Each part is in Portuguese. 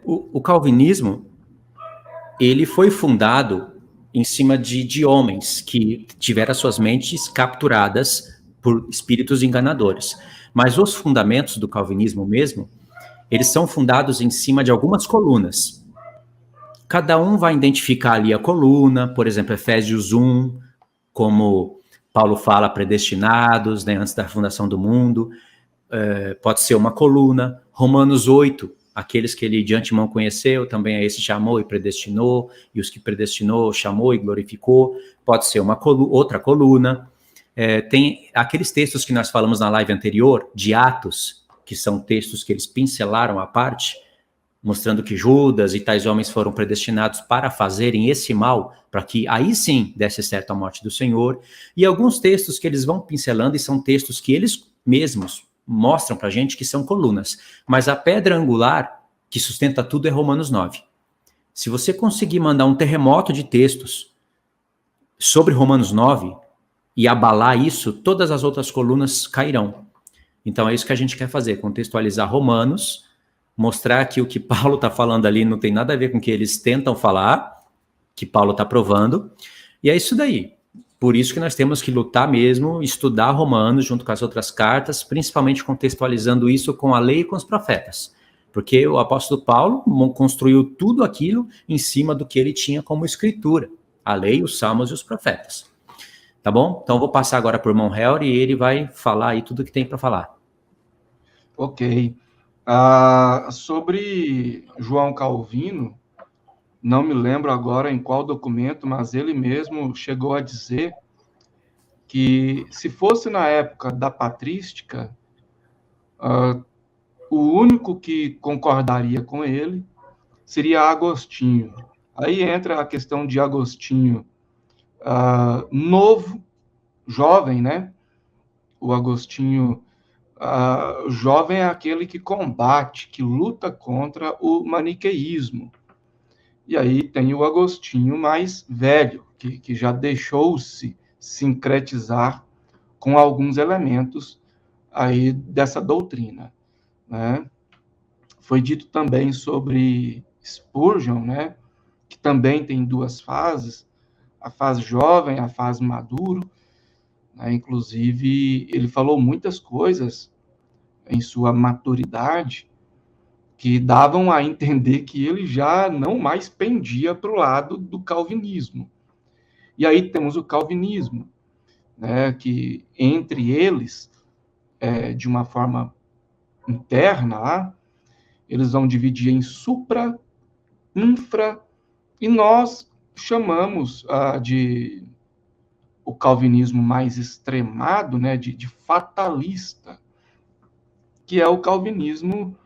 O calvinismo, ele foi fundado em cima de homens que tiveram as suas mentes capturadas por espíritos enganadores. Mas os fundamentos do calvinismo mesmo, eles são fundados em cima de algumas colunas. Cada um vai identificar ali a coluna, por exemplo, Efésios 1, como Paulo fala, predestinados, né, antes da fundação do mundo, pode ser uma coluna. Romanos 8, aqueles que ele de antemão conheceu, também a esse chamou e predestinou, e os que predestinou, chamou e glorificou, pode ser uma outra coluna. Tem aqueles textos que nós falamos na live anterior, de Atos, que são textos que eles pincelaram à parte, mostrando que Judas e tais homens foram predestinados para fazerem esse mal, para que aí sim desse certo a morte do Senhor, e alguns textos que eles vão pincelando, e são textos que eles mesmos mostram para a gente que são colunas, mas a pedra angular que sustenta tudo é Romanos 9. Se você conseguir mandar um terremoto de textos sobre Romanos 9 e abalar isso, todas as outras colunas cairão. Então é isso que a gente quer fazer, contextualizar Romanos, mostrar que o que Paulo está falando ali não tem nada a ver com o que eles tentam falar, que Paulo está provando, e é isso daí. Por isso que nós temos que lutar mesmo, estudar Romanos junto com as outras cartas, principalmente contextualizando isso com a lei e com os profetas. Porque o apóstolo Paulo construiu tudo aquilo em cima do que ele tinha como escritura, a lei, os salmos e os profetas. Tá bom? Então vou passar agora para o irmão Helry e ele vai falar aí tudo que tem para falar. Ok. Sobre João Calvino, não me lembro agora em qual documento, mas ele mesmo chegou a dizer que, se fosse na época da patrística, o único que concordaria com ele seria Agostinho. Aí entra a questão de Agostinho novo, jovem, né? O Agostinho jovem é aquele que combate, que luta contra o maniqueísmo. E aí tem o Agostinho mais velho, que já deixou-se sincretizar com alguns elementos aí dessa doutrina, né? Foi dito também sobre Spurgeon, né? Que também tem duas fases, a fase jovem, a fase maduro, né? Inclusive, ele falou muitas coisas em sua maturidade que davam a entender que ele já não mais pendia para o lado do calvinismo. E aí temos o calvinismo, né, que entre eles, de uma forma interna, eles vão dividir em supra, infra, e nós chamamos de o calvinismo mais extremado, né, de fatalista, que é o calvinismo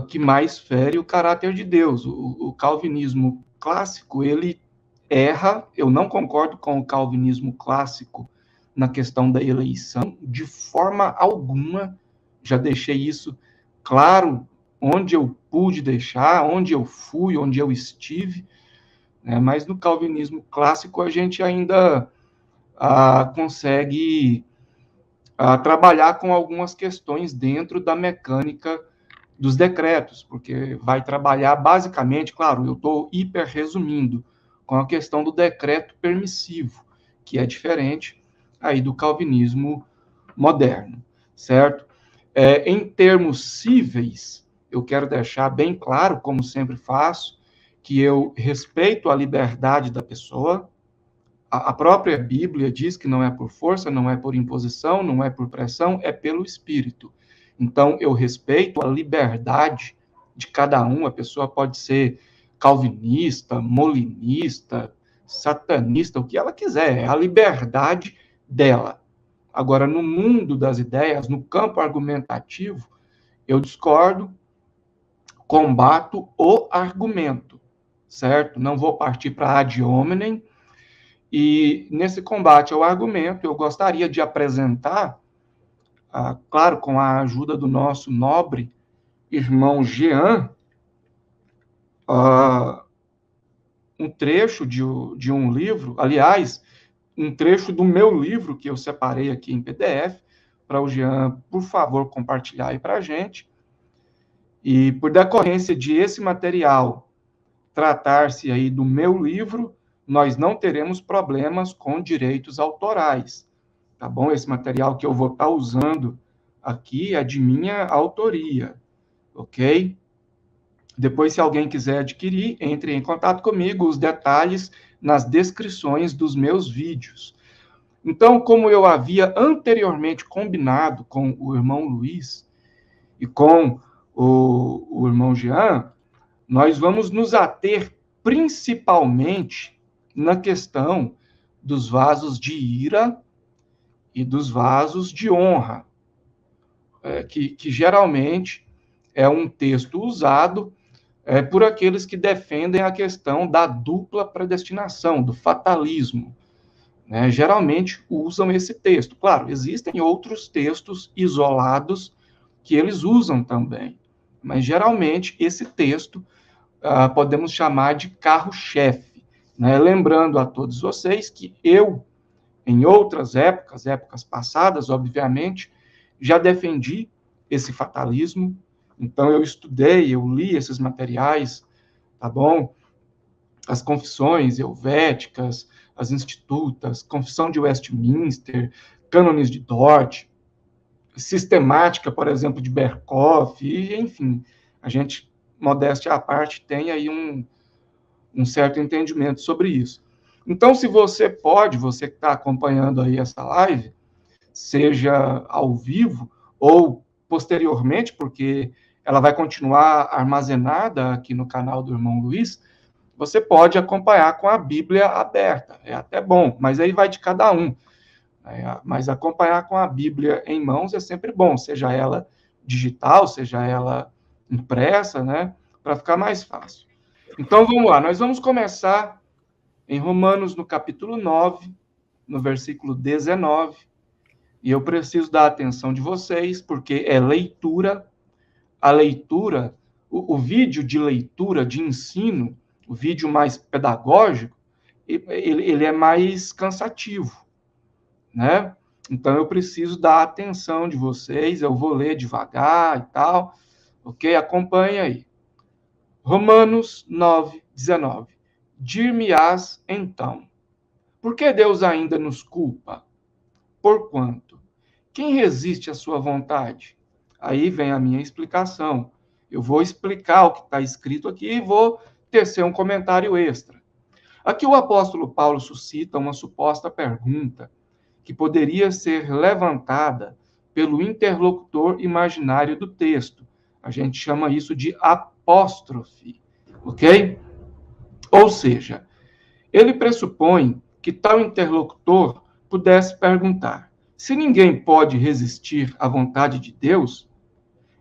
que mais fere o caráter de Deus. O calvinismo clássico, ele erra. Eu não concordo com o calvinismo clássico na questão da eleição, de forma alguma. Já deixei isso claro onde eu pude deixar, onde eu fui, onde eu estive, né? Mas no calvinismo clássico a gente ainda consegue trabalhar com algumas questões dentro da mecânica dos decretos, porque vai trabalhar basicamente, claro, eu estou hiper resumindo, com a questão do decreto permissivo, que é diferente aí do calvinismo moderno, certo? Em termos cíveis, eu quero deixar bem claro, como sempre faço, que eu respeito a liberdade da pessoa. A própria Bíblia diz que não é por força, não é por imposição, não é por pressão, é pelo Espírito. Então, eu respeito a liberdade de cada um. A pessoa pode ser calvinista, molinista, satanista, o que ela quiser. É a liberdade dela. Agora, no mundo das ideias, no campo argumentativo, eu discordo, combato o argumento, certo? Não vou partir para ad hominem. E nesse combate ao argumento, eu gostaria de apresentar, claro, com a ajuda do nosso nobre irmão Jean, um trecho de um livro, aliás, um trecho do meu livro, que eu separei aqui em PDF, para o Jean, por favor, compartilhar aí para a gente. E por decorrência de esse material tratar-se aí do meu livro, nós não teremos problemas com direitos autorais, tá bom? Esse material que eu vou estar usando aqui é de minha autoria, ok? Depois, se alguém quiser adquirir, entre em contato comigo, os detalhes nas descrições dos meus vídeos. Então, como eu havia anteriormente combinado com o irmão Luiz e com o irmão Jean, nós vamos nos ater principalmente na questão dos vasos de ira e dos vasos de honra, que geralmente é um texto usado por aqueles que defendem a questão da dupla predestinação, do fatalismo. Né? Geralmente usam esse texto. Claro, existem outros textos isolados que eles usam também, mas geralmente esse texto podemos chamar de carro-chefe. Né? Lembrando a todos vocês que eu, em outras épocas passadas, obviamente, já defendi esse fatalismo. Então, eu estudei, eu li esses materiais, tá bom? As confissões helvéticas, as institutas, Confissão de Westminster, cânones de Dort, sistemática, por exemplo, de Berkhoff, e, enfim, a gente, modéstia à parte, tem aí um certo entendimento sobre isso. Então, se você pode, você que está acompanhando aí essa live, seja ao vivo ou posteriormente, porque ela vai continuar armazenada aqui no canal do irmão Luiz, você pode acompanhar com a Bíblia aberta. É até bom, mas aí vai de cada um. Mas acompanhar com a Bíblia em mãos é sempre bom, seja ela digital, seja ela impressa, né? Para ficar mais fácil. Então, vamos lá. Nós vamos começar em Romanos, no capítulo 9, no versículo 19. E eu preciso da atenção de vocês, porque é leitura. A leitura, o vídeo de leitura, de ensino, o vídeo mais pedagógico, ele é mais cansativo, né? Então, eu preciso da atenção de vocês, eu vou ler devagar e tal, ok? Acompanhe aí. Romanos 9, 19. Dir-me-ás, então, por que Deus ainda nos culpa? Porquanto, quem resiste à sua vontade? Aí vem a minha explicação. Eu vou explicar o que está escrito aqui e vou tecer um comentário extra. Aqui o apóstolo Paulo suscita uma suposta pergunta que poderia ser levantada pelo interlocutor imaginário do texto. A gente chama isso de apóstrofe, ok? Ou seja, ele pressupõe que tal interlocutor pudesse perguntar: se ninguém pode resistir à vontade de Deus,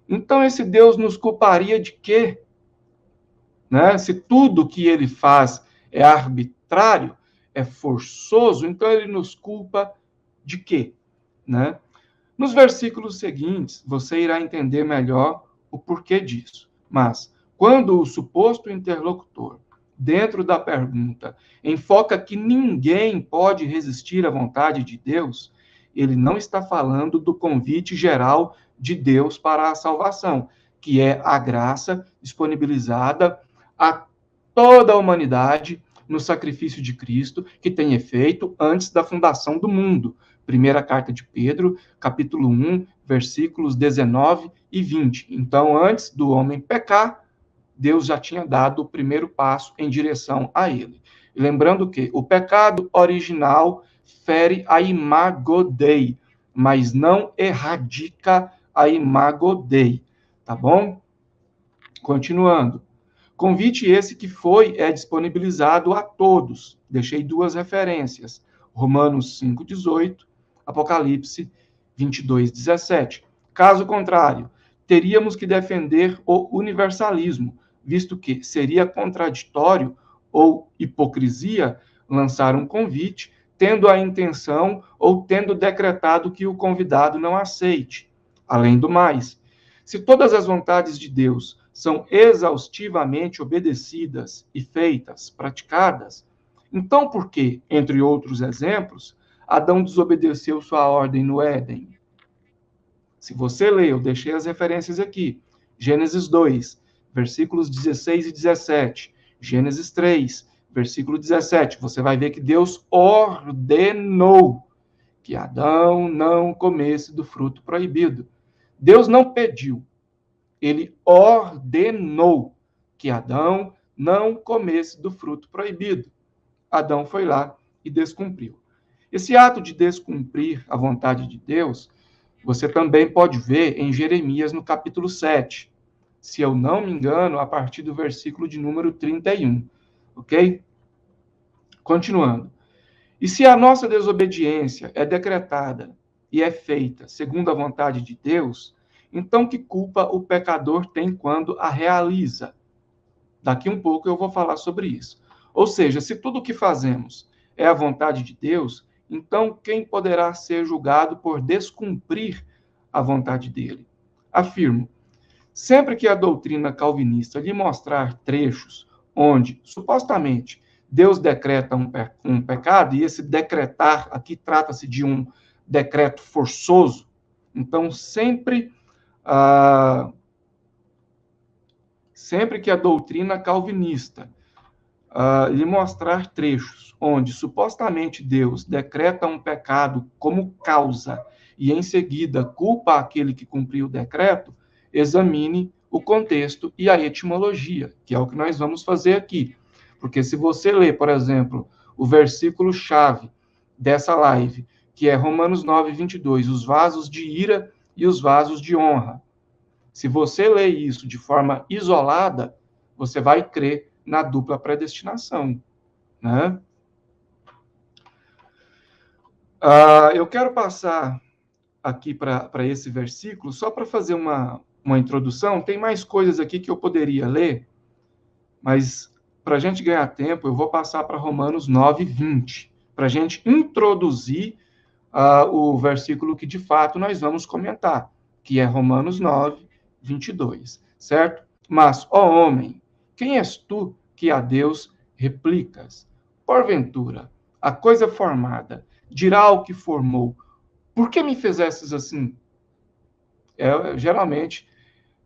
então esse Deus nos culparia de quê? Né? Se tudo que ele faz é arbitrário, é forçoso, então ele nos culpa de quê? Né? Nos versículos seguintes, você irá entender melhor o porquê disso. Mas, quando o suposto interlocutor, dentro da pergunta, enfoca que ninguém pode resistir à vontade de Deus, ele não está falando do convite geral de Deus para a salvação, que é a graça disponibilizada a toda a humanidade no sacrifício de Cristo, que tem efeito antes da fundação do mundo. Primeira carta de Pedro, capítulo 1, versículos 19 e 20. Então, antes do homem pecar, Deus já tinha dado o primeiro passo em direção a ele. E lembrando que o pecado original fere a imago Dei, mas não erradica a imago Dei, tá bom? Continuando. Convite esse que é disponibilizado a todos. Deixei duas referências. Romanos 5:18, Apocalipse 22:17. Caso contrário, teríamos que defender o universalismo, visto que seria contraditório ou hipocrisia lançar um convite, tendo a intenção ou tendo decretado que o convidado não aceite. Além do mais, se todas as vontades de Deus são exaustivamente obedecidas e feitas, praticadas, então por que, entre outros exemplos, Adão desobedeceu sua ordem no Éden? Se você ler, eu deixei as referências aqui, Gênesis 2, versículos 16 e 17. Gênesis 3, versículo 17. Você vai ver que Deus ordenou que Adão não comesse do fruto proibido. Deus não pediu, ele ordenou que Adão não comesse do fruto proibido. Adão foi lá e descumpriu. Esse ato de descumprir a vontade de Deus, você também pode ver em Jeremias, no capítulo 7. Se eu não me engano, a partir do versículo de número 31. Ok? Continuando. E se a nossa desobediência é decretada e é feita segundo a vontade de Deus, então que culpa o pecador tem quando a realiza? Daqui um pouco eu vou falar sobre isso. Ou seja, se tudo o que fazemos é a vontade de Deus, então quem poderá ser julgado por descumprir a vontade dele? Afirmo, sempre que a doutrina calvinista lhe mostrar trechos onde, supostamente, Deus decreta um pecado, e esse decretar aqui trata-se de um decreto forçoso, então sempre que a doutrina calvinista lhe mostrar trechos onde supostamente Deus decreta um pecado como causa e em seguida culpa aquele que cumpriu o decreto, examine o contexto e a etimologia, que é o que nós vamos fazer aqui. Porque se você ler, por exemplo, o versículo-chave dessa live, que é Romanos 9, 22, os vasos de ira e os vasos de honra. Se você ler isso de forma isolada, você vai crer na dupla predestinação, né? Eu quero passar aqui para esse versículo, só para fazer uma introdução. Tem mais coisas aqui que eu poderia ler, mas para a gente ganhar tempo, eu vou passar para Romanos 9, 20, para a gente introduzir o versículo que de fato nós vamos comentar, que é Romanos 9, 22, certo? Mas, ó homem, quem és tu que a Deus replicas? Porventura, a coisa formada dirá ao que formou, por que me fizestes assim? Geralmente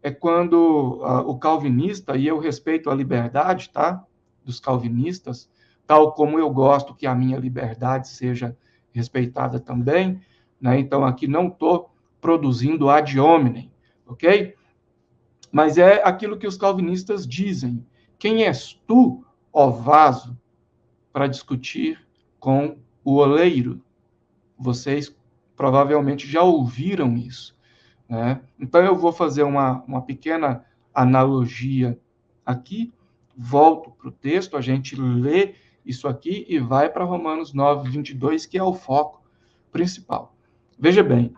é quando o calvinista, e eu respeito a liberdade, tá? Dos calvinistas, tal como eu gosto que a minha liberdade seja respeitada também, né? Então aqui não estou produzindo ad hominem, ok? Mas é aquilo que os calvinistas dizem. Quem és tu, ó vaso, para discutir com o oleiro? Vocês provavelmente já ouviram isso, né? Então eu vou fazer uma pequena analogia aqui, volto para o texto, a gente lê isso aqui e vai para Romanos 9, 22, que é o foco principal. Veja bem,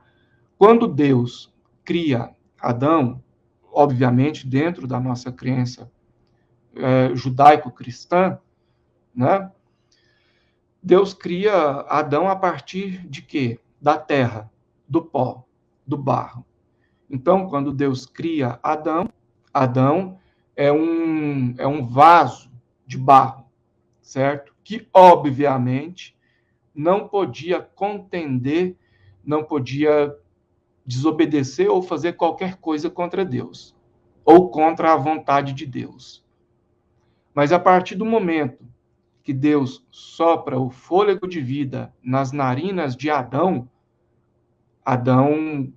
quando Deus cria Adão, obviamente dentro da nossa crença judaico-cristã, né? Deus cria Adão a partir de quê? Da terra, do pó, do barro. Então, quando Deus cria Adão, Adão é um vaso de barro, certo? Que, obviamente, não podia contender, não podia desobedecer ou fazer qualquer coisa contra Deus, ou contra a vontade de Deus. Mas a partir do momento que Deus sopra o fôlego de vida nas narinas de Adão, Adão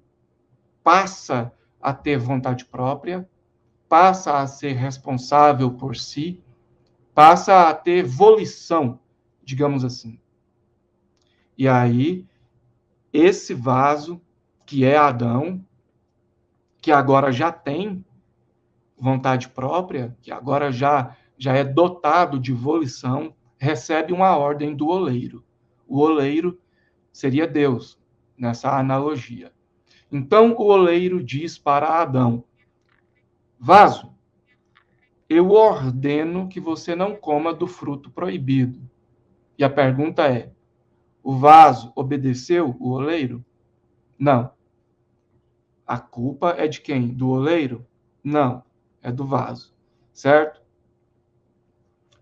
passa a ter vontade própria, passa a ser responsável por si, passa a ter volição, digamos assim. E aí, esse vaso, que é Adão, que agora já tem vontade própria, que agora já é dotado de volição, recebe uma ordem do oleiro. O oleiro seria Deus, nessa analogia. Então, o oleiro diz para Adão: vaso, eu ordeno que você não coma do fruto proibido. E a pergunta é: o vaso obedeceu o oleiro? Não. A culpa é de quem? Do oleiro? Não, é do vaso, certo?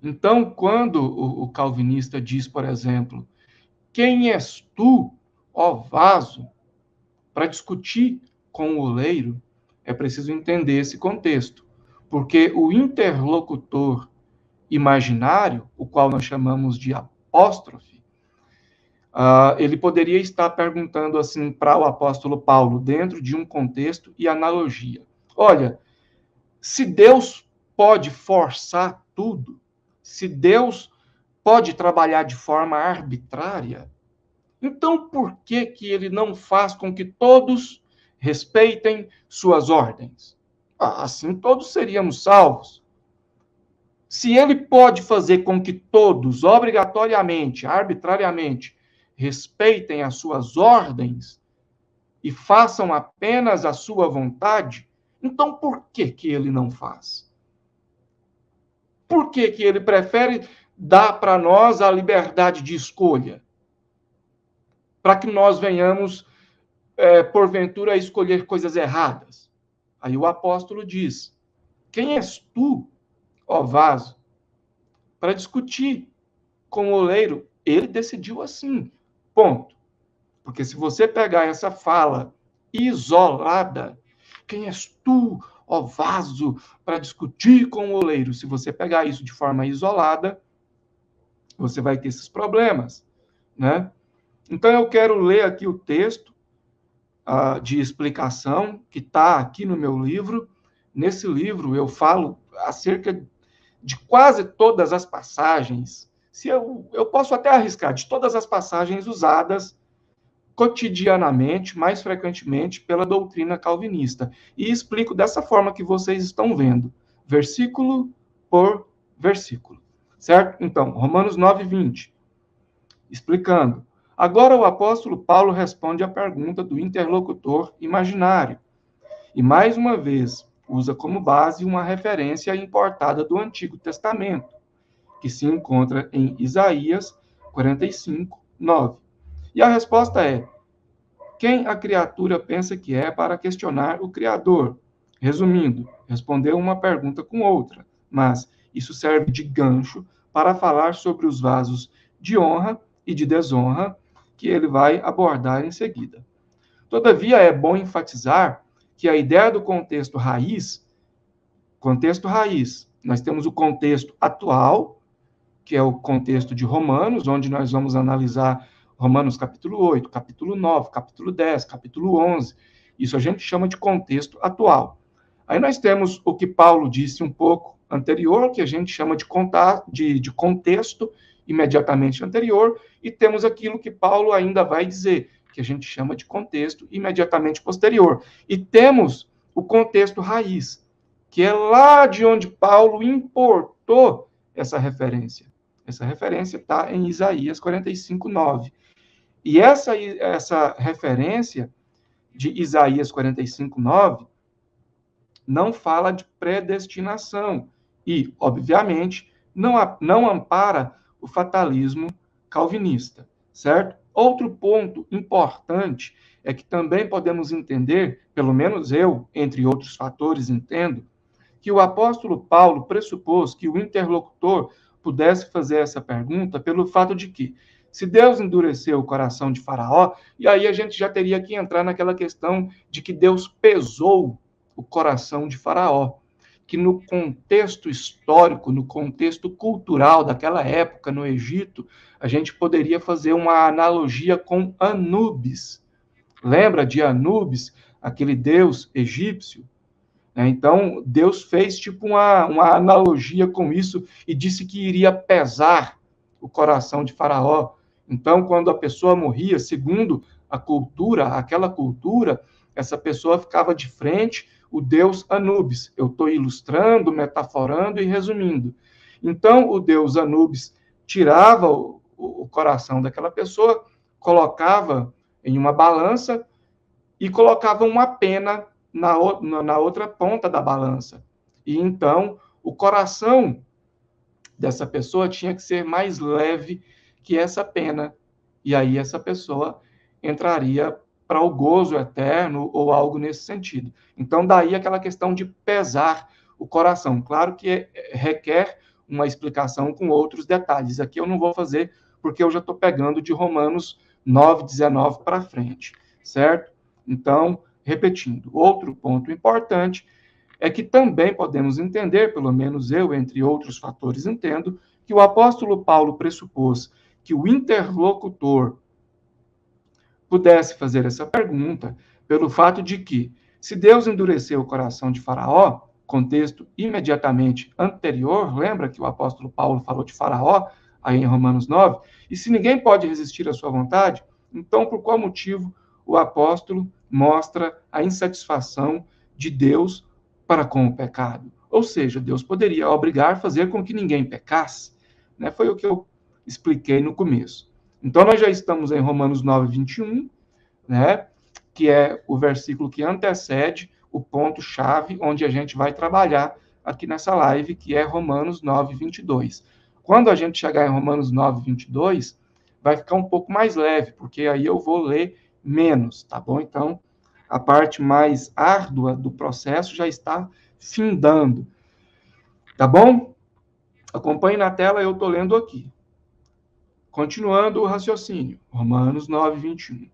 Então, quando o calvinista diz, por exemplo, quem és tu, ó vaso, para discutir com o oleiro, É preciso entender esse contexto, porque o interlocutor imaginário, o qual nós chamamos de apóstrofe, ele poderia estar perguntando assim para o apóstolo Paulo, dentro de um contexto e analogia. Olha, se Deus pode forçar tudo, se Deus pode trabalhar de forma arbitrária, então por que que ele não faz com que todos respeitem suas ordens? Assim todos seríamos salvos. Se ele pode fazer com que todos, obrigatoriamente, arbitrariamente, respeitem as suas ordens e façam apenas a sua vontade, então por que que ele não faz? Por que que ele prefere dar para nós a liberdade de escolha? Para que nós venhamos, porventura, a escolher coisas erradas. Aí o apóstolo diz: quem és tu, ó vaso, para discutir com o oleiro? Ele decidiu assim, ponto. Porque se você pegar essa fala isolada, quem és tu, ó vaso, para discutir com o oleiro? Se você pegar isso de forma isolada, você vai ter esses problemas, né? Então eu quero ler aqui o texto de explicação que está aqui no meu livro. Nesse livro eu falo acerca de quase todas as passagens, se eu posso até arriscar, de todas as passagens usadas cotidianamente, mais frequentemente, pela doutrina calvinista. E explico dessa forma que vocês estão vendo, versículo por versículo. Certo? Então, Romanos 9:20, explicando. Agora o apóstolo Paulo responde à pergunta do interlocutor imaginário. E, mais uma vez, usa como base uma referência importada do Antigo Testamento, que se encontra em Isaías 45:9. E a resposta é: quem a criatura pensa que é para questionar o Criador? Resumindo, respondeu uma pergunta com outra, mas isso serve de gancho para falar sobre os vasos de honra e de desonra que ele vai abordar em seguida. Todavia, é bom enfatizar que a ideia do contexto raiz, nós temos o contexto atual, que é o contexto de Romanos, onde nós vamos analisar Romanos capítulo 8, capítulo 9, capítulo 10, capítulo 11. Isso a gente chama de contexto atual. Aí nós temos o que Paulo disse um pouco anterior, que a gente chama de contexto imediatamente anterior, e temos aquilo que Paulo ainda vai dizer, que a gente chama de contexto imediatamente posterior. E temos o contexto raiz, que é lá de onde Paulo importou essa referência. Essa referência está em Isaías 45:9. E essa referência de Isaías 45:9 não fala de predestinação e, obviamente, não ampara o fatalismo calvinista, certo? Outro ponto importante é que também podemos entender, pelo menos eu, entre outros fatores, entendo, que o apóstolo Paulo pressupôs que o interlocutor pudesse fazer essa pergunta pelo fato de que, se Deus endureceu o coração de Faraó, e aí a gente já teria que entrar naquela questão de que Deus pesou o coração de Faraó, que no contexto histórico, no contexto cultural daquela época no Egito, a gente poderia fazer uma analogia com Anubis. Lembra de Anubis, aquele deus egípcio? Então, Deus fez tipo uma analogia com isso e disse que iria pesar o coração de Faraó. Então, quando a pessoa morria, segundo a cultura, aquela cultura, essa pessoa ficava de frente o deus Anubis. Eu estou ilustrando, metaforando e resumindo. Então, o deus Anubis tirava o coração daquela pessoa, colocava em uma balança e colocava uma pena na outra ponta da balança. E então, o coração dessa pessoa tinha que ser mais leve que essa pena. E aí essa pessoa entraria para o gozo eterno ou algo nesse sentido. Então, daí aquela questão de pesar o coração. Claro que requer uma explicação com outros detalhes. Aqui eu não vou fazer, porque eu já estou pegando de Romanos 9:19 para frente, certo? Então, repetindo, outro ponto importante é que também podemos entender, pelo menos eu, entre outros fatores, entendo, que o apóstolo Paulo pressupôs que o interlocutor pudesse fazer essa pergunta pelo fato de que, se Deus endureceu o coração de Faraó, contexto imediatamente anterior, lembra que o apóstolo Paulo falou de Faraó, aí em Romanos 9, e se ninguém pode resistir à sua vontade, então por qual motivo o apóstolo mostra a insatisfação de Deus para com o pecado? Ou seja, Deus poderia obrigar a fazer com que ninguém pecasse, né? Foi o que eu expliquei no começo. Então, nós já estamos em Romanos 9, 21, né? Que é o versículo que antecede o ponto-chave onde a gente vai trabalhar aqui nessa live, que é Romanos 9, 22. Quando a gente chegar em Romanos 9, 22, vai ficar um pouco mais leve, porque aí eu vou ler menos, tá bom? Então, a parte mais árdua do processo já está findando, tá bom? Acompanhe na tela, eu estou lendo aqui. Continuando o raciocínio, Romanos 9, 21.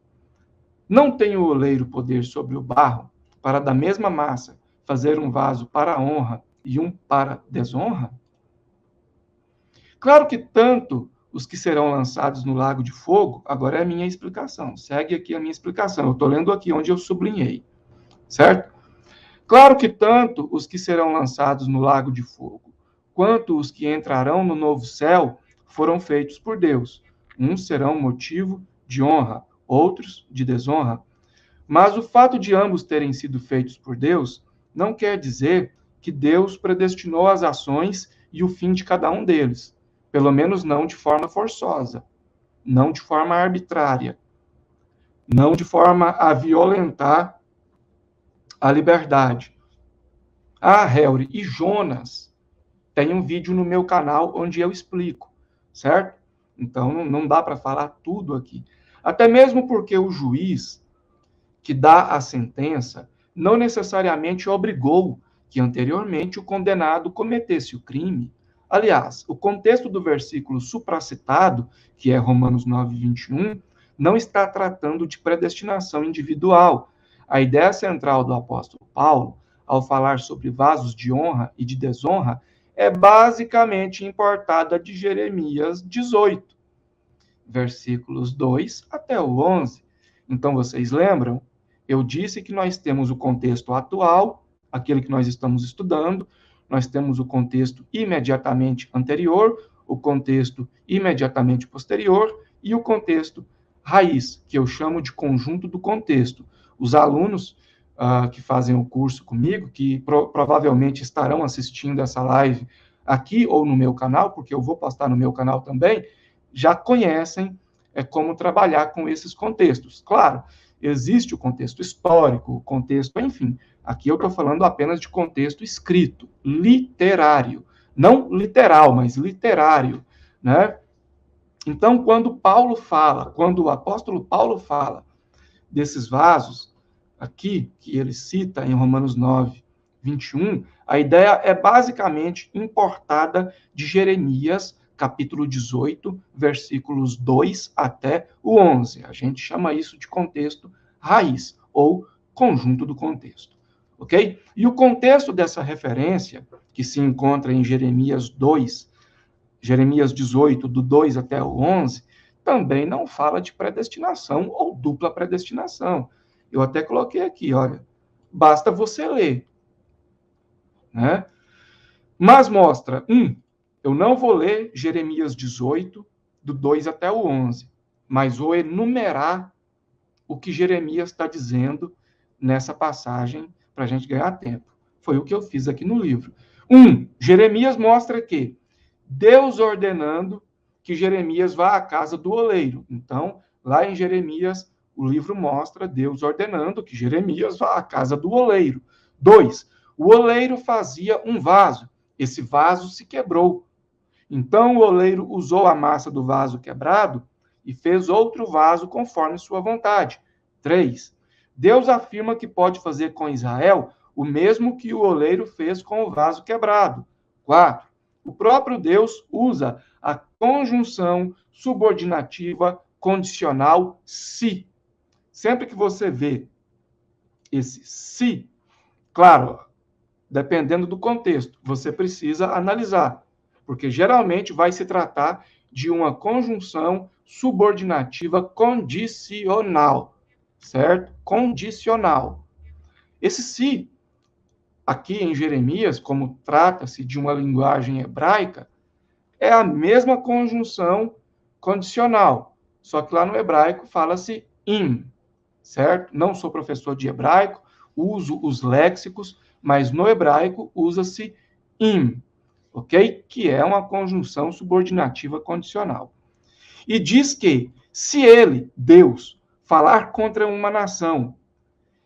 Não tem o oleiro poder sobre o barro, para da mesma massa fazer um vaso para a honra e um para desonra? Claro que tanto os que serão lançados no lago de fogo, agora é a minha explicação, segue aqui a minha explicação, eu estou lendo aqui onde eu sublinhei, certo? Claro que tanto os que serão lançados no lago de fogo, quanto os que entrarão no novo céu, foram feitos por Deus. Uns serão motivo de honra, outros de desonra. Mas o fato de ambos terem sido feitos por Deus não quer dizer que Deus predestinou as ações e o fim de cada um deles. Pelo menos não de forma forçosa, não de forma arbitrária, não de forma a violentar a liberdade. Ah, Helry, e Jonas? Tem um vídeo no meu canal onde eu explico, certo? Então, não dá para falar tudo aqui. Até mesmo porque o juiz que dá a sentença não necessariamente obrigou que anteriormente o condenado cometesse o crime. Aliás, o contexto do versículo supracitado, que é Romanos 9, 21, não está tratando de predestinação individual. A ideia central do apóstolo Paulo, ao falar sobre vasos de honra e de desonra, é basicamente importada de Jeremias 18, versículos 2 até o 11. Então, vocês lembram? Eu disse que nós temos o contexto atual, aquele que nós estamos estudando, nós temos o contexto imediatamente anterior, o contexto imediatamente posterior e o contexto raiz, que eu chamo de conjunto do contexto. Os alunos que fazem o curso comigo, que provavelmente estarão assistindo essa live aqui ou no meu canal, porque eu vou postar no meu canal também, já conhecem como trabalhar com esses contextos. Claro, existe o contexto histórico, o contexto, enfim, aqui eu estou falando apenas de contexto escrito, literário, não literal, mas literário, né? Então, quando o apóstolo Paulo fala desses vasos, aqui, que ele cita em Romanos 9, 21, a ideia é basicamente importada de Jeremias, capítulo 18, versículos 2 até o 11. A gente chama isso de contexto raiz, ou conjunto do contexto. Ok? E o contexto dessa referência, que se encontra em Jeremias 2, Jeremias 18, do 2 até o 11, também não fala de predestinação ou dupla predestinação. Eu até coloquei aqui, olha, basta você ler, né? Mas mostra, eu não vou ler Jeremias 18, do 2 até o 11, mas vou enumerar o que Jeremias está dizendo nessa passagem para a gente ganhar tempo. Foi o que eu fiz aqui no livro. Jeremias mostra que Deus ordenando que Jeremias vá à casa do oleiro. Então, lá em Jeremias, o livro mostra Deus ordenando que Jeremias vá à casa do oleiro. 2, o oleiro fazia um vaso. Esse vaso se quebrou. Então, o oleiro usou a massa do vaso quebrado e fez outro vaso conforme sua vontade. 3, Deus afirma que pode fazer com Israel o mesmo que o oleiro fez com o vaso quebrado. 4, o próprio Deus usa a conjunção subordinativa condicional se. Sempre que você vê esse se, claro, dependendo do contexto, você precisa analisar, porque geralmente vai se tratar de uma conjunção subordinativa condicional, certo? Condicional. Esse se, aqui em Jeremias, como trata-se de uma linguagem hebraica, é a mesma conjunção condicional, só que lá no hebraico fala-se im, certo? Não sou professor de hebraico, uso os léxicos, mas no hebraico usa-se im, ok? Que é uma conjunção subordinativa condicional. E diz que se ele, Deus, falar contra uma nação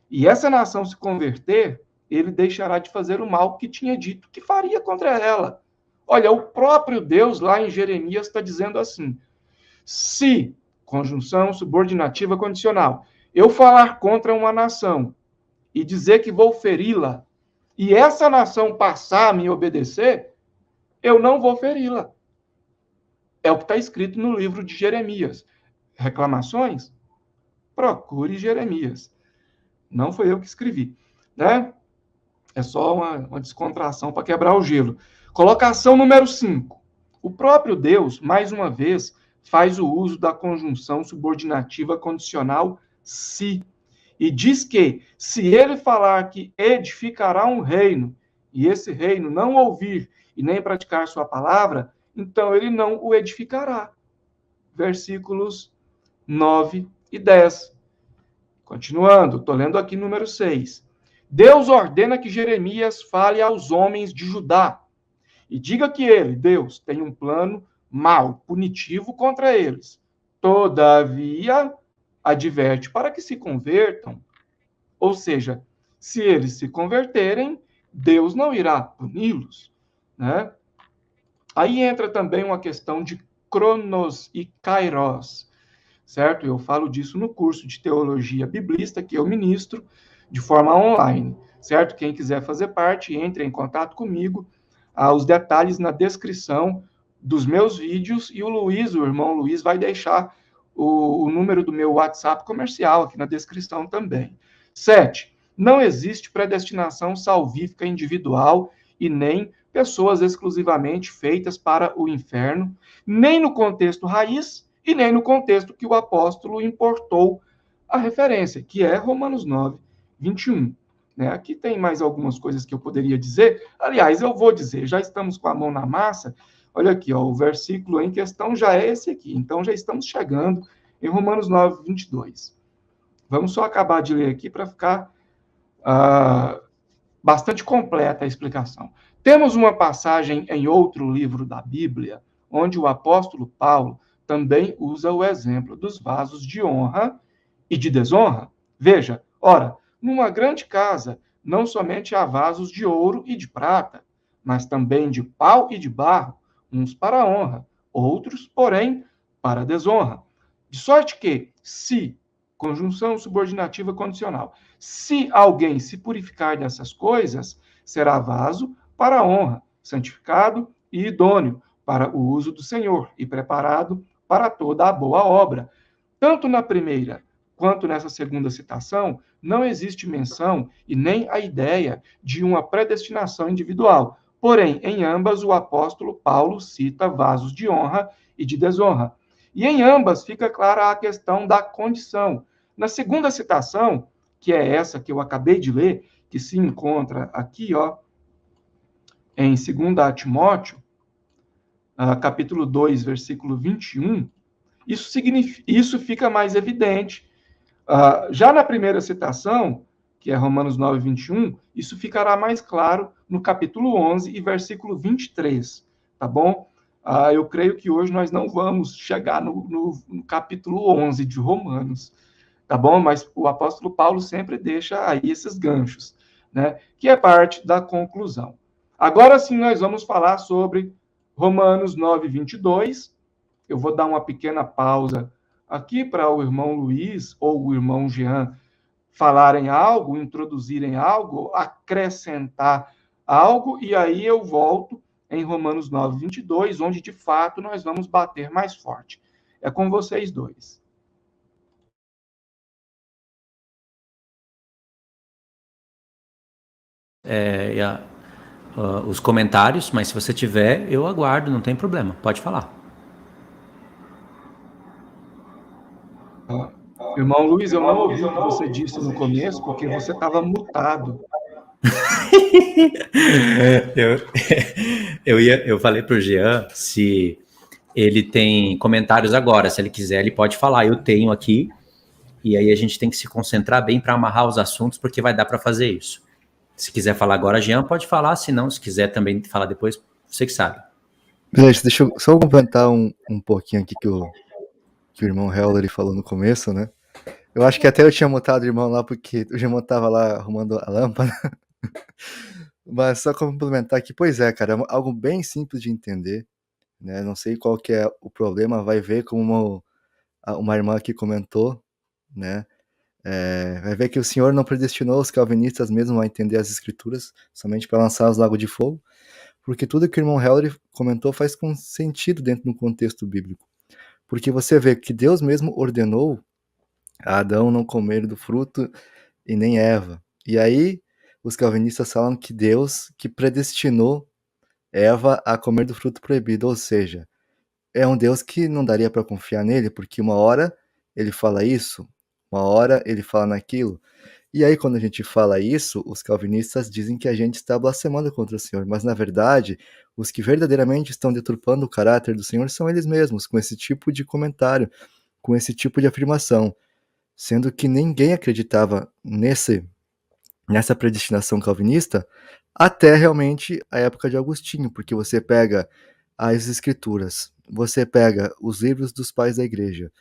e essa nação se converter, ele deixará de fazer o mal que tinha dito que faria contra ela. Olha, o próprio Deus lá em Jeremias está dizendo assim: se, conjunção subordinativa condicional, eu falar contra uma nação e dizer que vou feri-la, e essa nação passar a me obedecer, eu não vou feri-la. É o que está escrito no livro de Jeremias. Reclamações? Procure Jeremias. Não foi eu que escrevi, né? É só uma descontração para quebrar o gelo. Colocação número 5. O próprio Deus, mais uma vez, faz o uso da conjunção subordinativa condicional se. E diz que, se ele falar que edificará um reino, e esse reino não ouvir e nem praticar sua palavra, então ele não o edificará. Versículos 9 e 10. Continuando, estou lendo aqui número 6. Deus ordena que Jeremias fale aos homens de Judá e diga que ele, Deus, tem um plano mau, punitivo contra eles. Todavia, adverte para que se convertam. Ou seja, se eles se converterem, Deus não irá puni-los, né? Aí entra também uma questão de cronos e kairos, certo? Eu falo disso no curso de teologia biblista que eu ministro de forma online, certo? Quem quiser fazer parte, entre em contato comigo. Os detalhes na descrição dos meus vídeos e o irmão Luiz, vai deixar o número do meu WhatsApp comercial aqui na descrição também. 7. Não existe predestinação salvífica individual e nem pessoas exclusivamente feitas para o inferno, nem no contexto raiz e nem no contexto que o apóstolo importou a referência, que é Romanos 9, 21. Né? Aqui tem mais algumas coisas que eu poderia dizer. Aliás, eu vou dizer, já estamos com a mão na massa. Olha aqui, ó, o versículo em questão já é esse aqui. Então, já estamos chegando em Romanos 9, 22. Vamos só acabar de ler aqui para ficar bastante completa a explicação. Temos uma passagem em outro livro da Bíblia, onde o apóstolo Paulo também usa o exemplo dos vasos de honra e de desonra. Veja, ora, numa grande casa, não somente há vasos de ouro e de prata, mas também de pau e de barro, uns para a honra, outros, porém, para a desonra. De sorte que, se, conjunção subordinativa condicional, se alguém se purificar dessas coisas, será vaso para a honra, santificado e idôneo para o uso do Senhor e preparado para toda a boa obra. Tanto na primeira quanto nessa segunda citação, não existe menção e nem a ideia de uma predestinação individual. Porém, em ambas, o apóstolo Paulo cita vasos de honra e de desonra. E em ambas fica clara a questão da condição. Na segunda citação, que é essa que eu acabei de ler, que se encontra aqui, ó, em 2 Timóteo, capítulo 2, versículo 21, isso fica mais evidente. Já na primeira citação, que é Romanos 9, 21, isso ficará mais claro no capítulo 11 e versículo 23, tá bom? Eu creio que hoje nós não vamos chegar no capítulo 11 de Romanos, tá bom? Mas o apóstolo Paulo sempre deixa aí esses ganchos, né? Que é parte da conclusão. Agora sim, nós vamos falar sobre Romanos 9, 22. Eu vou dar uma pequena pausa aqui para o irmão Luiz ou o irmão Jean falarem algo, introduzirem algo, acrescentar algo, e aí eu volto em Romanos 9, 22, onde de fato nós vamos bater mais forte. É com vocês dois. os comentários, mas se você tiver, eu aguardo, não tem problema, pode falar. Ah, irmão Luiz, eu não ouvi o que você disse no começo, porque você estava mutado. eu, eu falei pro Jean se ele tem comentários agora, se ele quiser, ele pode falar. Eu tenho aqui, e aí a gente tem que se concentrar bem para amarrar os assuntos, porque vai dar para fazer isso. Se quiser falar agora, Jean, pode falar, se não, se quiser também falar depois, você que sabe. Gente, deixa eu só complementar um pouquinho aqui que o irmão Heller falou no começo, né? Eu acho que até eu tinha mutado o irmão lá porque o irmão tava lá arrumando a lâmpada. Mas só complementar aqui, pois é, cara, é algo bem simples de entender, né? Não sei qual que é o problema, vai ver como uma irmã aqui comentou, né? Vai ver que o Senhor não predestinou os calvinistas mesmo a entender as escrituras somente para lançar os lagos de fogo, porque tudo que o irmão Heller comentou faz com sentido dentro do contexto bíblico. Porque você vê que Deus mesmo ordenou a Adão não comer do fruto e nem Eva. E aí os calvinistas falam que Deus que predestinou Eva a comer do fruto proibido, ou seja, é um Deus que não daria para confiar nele, porque uma hora ele fala isso, uma hora ele fala naquilo. E aí, quando a gente fala isso, os calvinistas dizem que a gente está blasfemando contra o Senhor, mas na verdade, os que verdadeiramente estão deturpando o caráter do Senhor são eles mesmos, com esse tipo de comentário, com esse tipo de afirmação, sendo que ninguém acreditava nessa predestinação calvinista até realmente a época de Agostinho, porque você pega as escrituras, você pega os livros dos pais da igreja,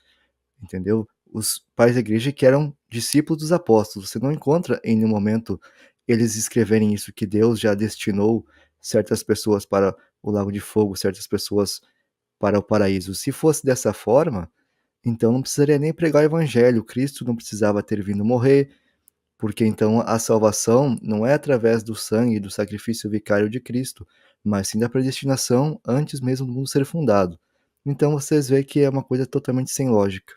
entendeu? Os pais da igreja que eram discípulos dos apóstolos. Você não encontra em nenhum momento eles escreverem isso, que Deus já destinou certas pessoas para o lago de fogo, certas pessoas para o paraíso. Se fosse dessa forma, então não precisaria nem pregar o evangelho, Cristo não precisava ter vindo morrer, porque então a salvação não é através do sangue e do sacrifício vicário de Cristo, mas sim da predestinação antes mesmo do mundo ser fundado. Então vocês veem que é uma coisa totalmente sem lógica.